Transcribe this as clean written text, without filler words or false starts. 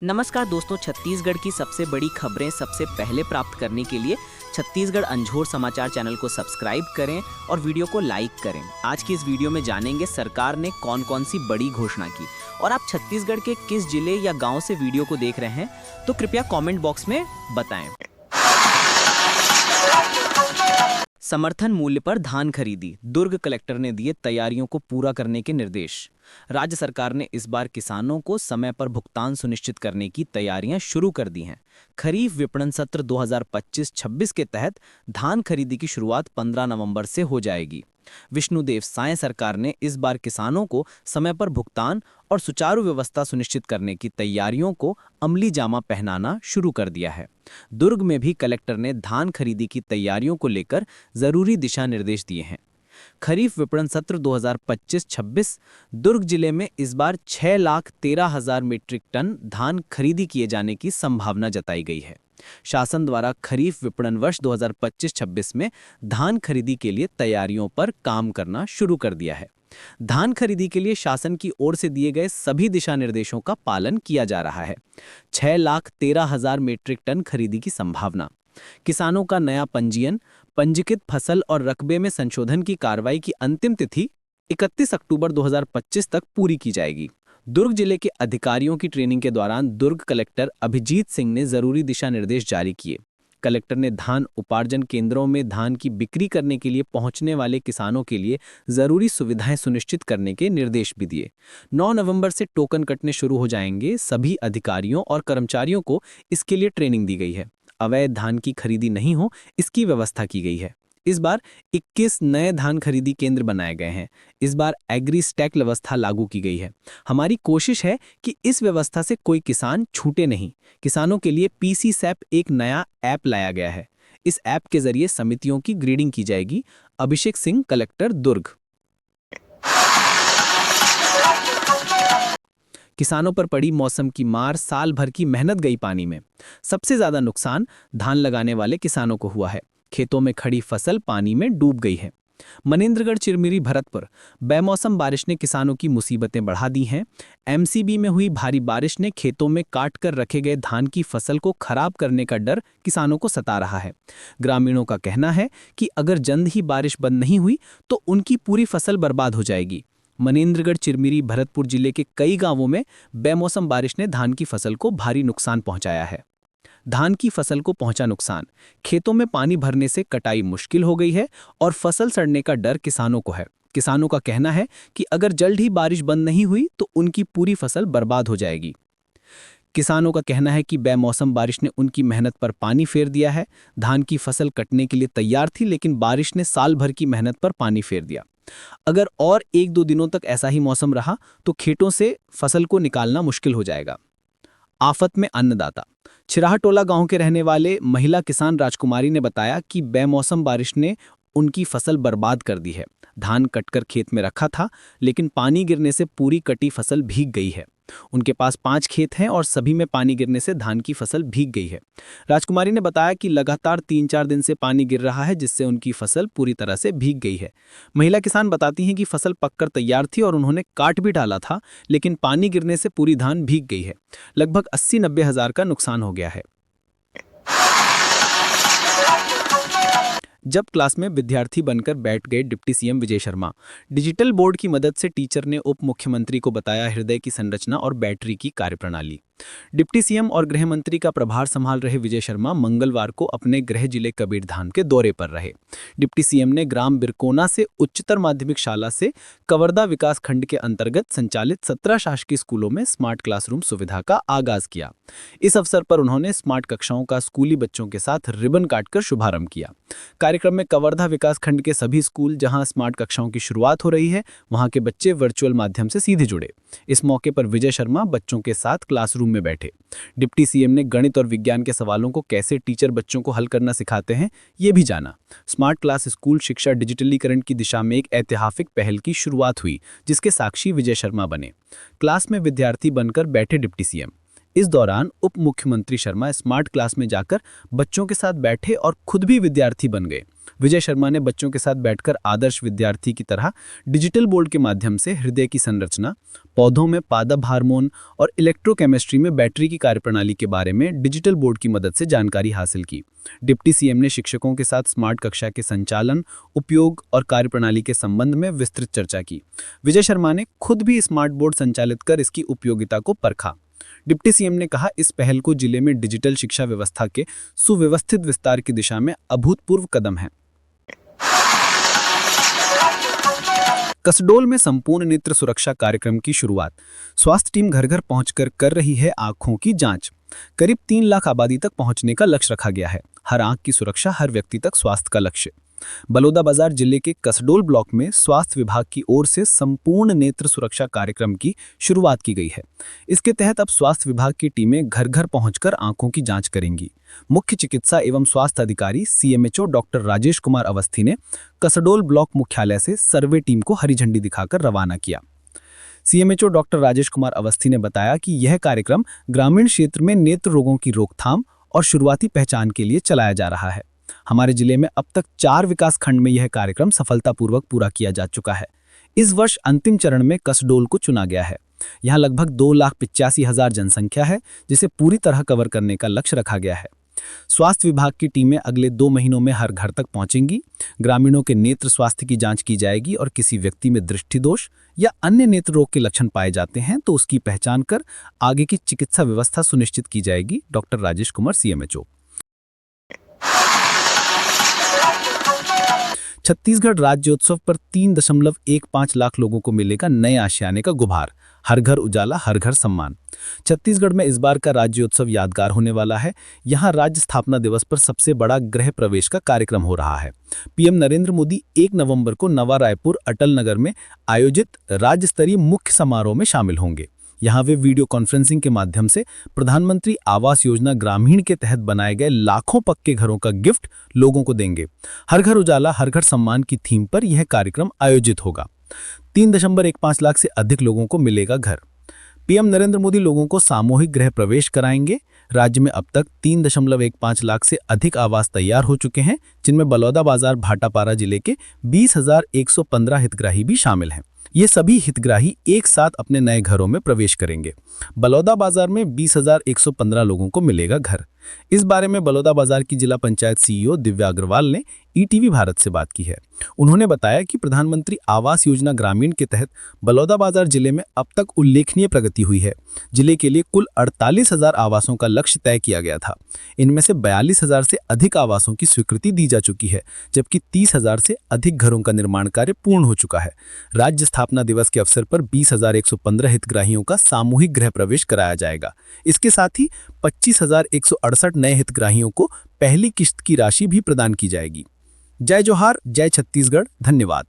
नमस्कार दोस्तों, छत्तीसगढ़ की सबसे बड़ी खबरें सबसे पहले प्राप्त करने के लिए छत्तीसगढ़ अंजोर समाचार चैनल को सब्सक्राइब करें और वीडियो को लाइक करें। आज की इस वीडियो में जानेंगे सरकार ने कौन कौन सी बड़ी घोषणा की और आप छत्तीसगढ़ के किस जिले या गांव से वीडियो को देख रहे हैं तो कृपया कमेंट बॉक्स में बताएं। समर्थन मूल्य पर धान खरीदी, दुर्ग कलेक्टर ने दिए तैयारियों को पूरा करने के निर्देश। राज्य सरकार ने इस बार किसानों को समय पर भुगतान सुनिश्चित करने की तैयारियां शुरू कर दी हैं। खरीफ विपणन सत्र 2025-26 के तहत धान खरीदी की शुरुआत 15 नवंबर से हो जाएगी। विष्णुदेव साय सरकार ने इस बार किसानों को समय पर भुगतान और सुचारू व्यवस्था सुनिश्चित करने की तैयारियों को अमली जामा पहनाना शुरू कर दिया है। दुर्ग में भी कलेक्टर ने धान खरीदी की तैयारियों को लेकर जरूरी दिशा निर्देश दिए हैं। खरीफ विपणन सत्र 2025-26 दुर्ग जिले में इस बार 6,13,000 मीट्रिक टन धान खरीदी किए जाने की संभावना जताई गई है। शासन द्वारा खरीफ विपणन वर्ष 2025-26 में धान खरीदी के लिए तैयारियों पर काम करना शुरू कर दिया है। धान खरीदी के लिए शासन की ओर से दिए गए सभी दिशा निर्देशों का पालन किया जा रहा है। 6,13,000 मीट्रिक टन खरीदी की संभावना। किसानों का नया पंजीयन, पंजीकृत फसल और रकबे में संशोधन की कार्रवाई की अंतिम तिथि 31 अक्टूबर 2025 तक पूरी की जाएगी। दुर्ग जिले के अधिकारियों की ट्रेनिंग के दौरान दुर्ग कलेक्टर अभिजीत सिंह ने जरूरी दिशा निर्देश जारी किए। कलेक्टर ने धान उपार्जन केंद्रों में धान की बिक्री करने के लिए पहुंचने वाले किसानों के लिए जरूरी सुविधाएं सुनिश्चित करने के निर्देश भी दिए। 9 नवंबर से टोकन कटने शुरू हो जाएंगे। सभी अधिकारियों और कर्मचारियों को इसके लिए ट्रेनिंग दी गई है। अवैध धान की खरीदी नहीं हो, इसकी व्यवस्था की गई है। इस बार 21 नए धान खरीदी केंद्र बनाए गए हैं। इस बार एग्री स्टैक व्यवस्था लागू की गई है। हमारी कोशिश है कि इस व्यवस्था से कोई किसान छूटे नहीं। किसानों के लिए पीसी सैप एक नया ऐप लाया गया है। इस ऐप के जरिए समितियों की ग्रेडिंग की जाएगी। अभिषेक सिंह, कलेक्टर, दुर्ग। किसानों पर पड़ी मौसम की मार, साल भर की मेहनत गई पानी में। सबसे ज्यादा नुकसान धान लगाने वाले किसानों को हुआ है। खेतों में खड़ी फसल पानी में डूब गई है। मनेन्द्रगढ़, चिरमिरी, भरतपुर बेमौसम बारिश ने किसानों की मुसीबतें बढ़ा दी हैं। एमसीबी में हुई भारी बारिश ने खेतों में काट कर रखे गए धान की फसल को खराब करने का डर किसानों को सता रहा है। ग्रामीणों का कहना है कि अगर जल्द ही बारिश बंद नहीं हुई तो उनकी पूरी फसल बर्बाद हो जाएगी। मनेन्द्रगढ़, चिरमिरी, भरतपुर जिले के कई गांवों में बेमौसम बारिश ने धान की फसल को भारी नुकसान पहुंचाया है। धान की फसल को पहुंचा नुकसान, खेतों में पानी भरने से कटाई मुश्किल हो गई है और फसल सड़ने का डर किसानों को है। किसानों का कहना है कि अगर जल्द ही बारिश बंद नहीं हुई तो उनकी पूरी फसल बर्बाद हो जाएगी। किसानों का कहना है कि बेमौसम बारिश ने उनकी मेहनत पर पानी फेर दिया है। धान की फसल कटने के लिए तैयार थी, लेकिन बारिश ने साल भर की मेहनत पर पानी फेर दिया। अगर और 1-2 दिनों तक ऐसा ही मौसम रहा तो खेतों से फसल को निकालना मुश्किल हो जाएगा। आफत में अन्नदाता। छिराहटोला गांव के रहने वाले महिला किसान राजकुमारी ने बताया कि बेमौसम बारिश ने उनकी फसल बर्बाद कर दी है। धान कटकर खेत में रखा था, लेकिन पानी गिरने से पूरी कटी फसल भीग गई है। उनके पास 5 खेत हैं और सभी में पानी गिरने से धान की फसल भीग गई है। राजकुमारी ने बताया कि लगातार 3-4 दिन से पानी गिर रहा है, जिससे उनकी फसल पूरी तरह से भीग गई है। महिला किसान बताती हैं कि फसल पककर तैयार थी और उन्होंने काट भी डाला था, लेकिन पानी गिरने से पूरी धान भीग गई है। लगभग 80-90 हज़ार का नुकसान हो गया है। जब क्लास में विद्यार्थी बनकर बैठ गए deputy CM Vijay Sharma. Digital board की मदद से टीचर ने उप मुख्यमंत्री को बताया हृदय की संरचना और बैटरी की कार्यप्रणाली। डिप्टी सीएम और गृह मंत्री का प्रभार संभाल रहे विजय शर्मा मंगलवार को अपने गृह जिले कबीरधाम के दौरे पर रहे। डिप्टी सीएम ने ग्राम बिरकोना से उच्चतर माध्यमिक शाला से कवर्धा विकास खंड के अंतर्गत संचालित 17 शासकीय स्कूलों में स्मार्ट क्लासरूम सुविधा का आगाज किया। इस अवसर पर उन्होंने स्मार्ट कक्षाओं का स्कूली बच्चों के साथ रिबन काटकर शुभारंभ किया। कार्यक्रम में कवर्धा विकास खंड के सभी स्कूल जहां स्मार्ट कक्षाओं की शुरुआत हो रही है, वहां के बच्चे वर्चुअल माध्यम से सीधे जुड़े। इस मौके पर विजय शर्मा बच्चों के साथ क्लासरूम में बैठे। डिप्टी सीएम ने गणित और विज्ञान के सवालों को कैसे टीचर बच्चों को हल करना सिखाते हैं, ये भी जाना। स्मार्ट क्लास स्कूल शिक्षा डिजिटलीकरण की दिशा में एक ऐतिहासिक पहल की शुरुआत हुई, जिसके साक्षी विजय शर्मा बने। क्लास में विद्यार्थी बनकर बैठे डिप्टी सीएम। इस दौरान उप मुख्यमंत्री शर्मा स्मार्ट क्लास में जाकर बच्चों के साथ बैठे और खुद भी विद्यार्थी बन गए। विजय शर्मा ने बच्चों के साथ बैठकर आदर्श विद्यार्थी की तरह डिजिटल बोर्ड के माध्यम से हृदय की संरचना, पौधों में पादप हार्मोन और इलेक्ट्रोकेमिस्ट्री में बैटरी की कार्यप्रणाली के बारे में डिजिटल बोर्ड की मदद से जानकारी हासिल की। डिप्टी सीएम ने शिक्षकों के साथ स्मार्ट कक्षा के संचालन, उपयोग और कार्यप्रणाली के संबंध में विस्तृत चर्चा की। विजय शर्मा ने खुद भी स्मार्ट बोर्ड संचालित कर इसकी उपयोगिता को परखा। डिप्टी सीएम ने कहा, इस पहल को जिले में डिजिटल शिक्षा व्यवस्था के सुव्यवस्थित विस्तार की दिशा में अभूतपूर्व कदम है। कसडोल में संपूर्ण नेत्र सुरक्षा कार्यक्रम की शुरुआत। स्वास्थ्य टीम घर घर पहुंचकर कर रही है आंखों की जांच। करीब 3 लाख आबादी तक पहुंचने का लक्ष्य रखा गया है। हर आंख की सुरक्षा, हर व्यक्ति तक स्वास्थ्य का लक्ष्य। बलौदाबाजार जिले के कसडोल ब्लॉक में स्वास्थ्य विभाग की ओर से संपूर्ण नेत्र सुरक्षा कार्यक्रम की शुरुआत की गई है। इसके तहत अब स्वास्थ्य विभाग की टीमें घर घर पहुंचकर आंखों की जांच करेंगी। मुख्य चिकित्सा एवं स्वास्थ्य अधिकारी सीएमएचओ डॉक्टर राजेश कुमार अवस्थी ने कसडोल ब्लॉक मुख्यालय से सर्वे टीम को हरी झंडी दिखाकर रवाना किया। सीएमएचओ डॉक्टर राजेश कुमार अवस्थी ने बताया कि यह कार्यक्रम ग्रामीण क्षेत्र में नेत्र रोगों की रोकथाम और शुरुआती पहचान के लिए चलाया जा रहा है। हमारे जिले में अब तक 4 विकास खंड में यह कार्यक्रम सफलतापूर्वक पूरा किया जा चुका है। इस वर्ष अंतिम चरण में कसडोल को चुना गया है। यहाँ लगभग 2,85,000 जनसंख्या है, जिसे पूरी तरह कवर करने का लक्ष्य रखा गया है। स्वास्थ्य विभाग की टीमें अगले 2 महीनों में हर घर तक पहुंचेंगी। ग्रामीणों के नेत्र स्वास्थ्य की जांच की जाएगी और किसी व्यक्ति में दृष्टि दोष या अन्य नेत्र रोग के लक्षण पाए जाते हैं तो उसकी पहचान कर आगे की चिकित्सा व्यवस्था सुनिश्चित की जाएगी। Doctor Rajesh Kumar, CMHO. छत्तीसगढ़ राज्योत्सव पर 3.15 लाख लोगों को मिलेगा नए आशियाने का गुभार। हर घर उजाला, हर घर सम्मान। छत्तीसगढ़ में इस बार का राज्योत्सव यादगार होने वाला है। यहाँ राज्य स्थापना दिवस पर सबसे बड़ा गृह प्रवेश का कार्यक्रम हो रहा है। पीएम नरेंद्र मोदी 1 नवंबर को नवा रायपुर अटल नगर में आयोजित राज्य स्तरीय मुख्य समारोह में शामिल होंगे। यहाँ वे वीडियो कॉन्फ्रेंसिंग के माध्यम से प्रधानमंत्री आवास योजना ग्रामीण के तहत बनाए गए लाखों पक्के घरों का गिफ्ट लोगों को देंगे। हर घर उजाला, हर घर सम्मान की थीम पर यह कार्यक्रम आयोजित होगा। 3.15 लाख से अधिक लोगों को मिलेगा घर। पीएम नरेंद्र मोदी लोगों को सामूहिक गृह प्रवेश कराएंगे। राज्य में अब तक 3.15 लाख से अधिक आवास तैयार हो चुके हैं, जिनमें बलौदाबाजार भाटापारा जिले के 20,115 हितग्राही भी शामिल हैं। ये सभी हितग्राही एक साथ अपने नए घरों में प्रवेश करेंगे। बलौदाबाजार में 20,115 लोगों को मिलेगा घर। इस बारे में बलौदाबाजार की जिला पंचायत सीईओ दिव्या अग्रवाल ने ईटीवी भारत से बात की है। उन्होंने बताया कि प्रधानमंत्री आवास योजना ग्रामीण के तहत बलौदाबाजार जिले में अब तक उल्लेखनीय प्रगति हुई है। जिले के लिए कुल 48,000 आवासों का लक्ष्य तय किया गया था। इनमें से 42,000 से अधिक आवासों की स्वीकृति दी जा चुकी है, जबकि 30,000 से अधिक घरों का निर्माण कार्य पूर्ण हो चुका है। राज्य स्थापना दिवस के अवसर पर 20,115 हितग्राहियों का सामूहिक गृह प्रवेश कराया जाएगा। इसके साथ ही 25,168 नए हितग्राहियों को पहली किश्त की राशि भी प्रदान की जाएगी। जय जोहार, जय छत्तीसगढ़। धन्यवाद।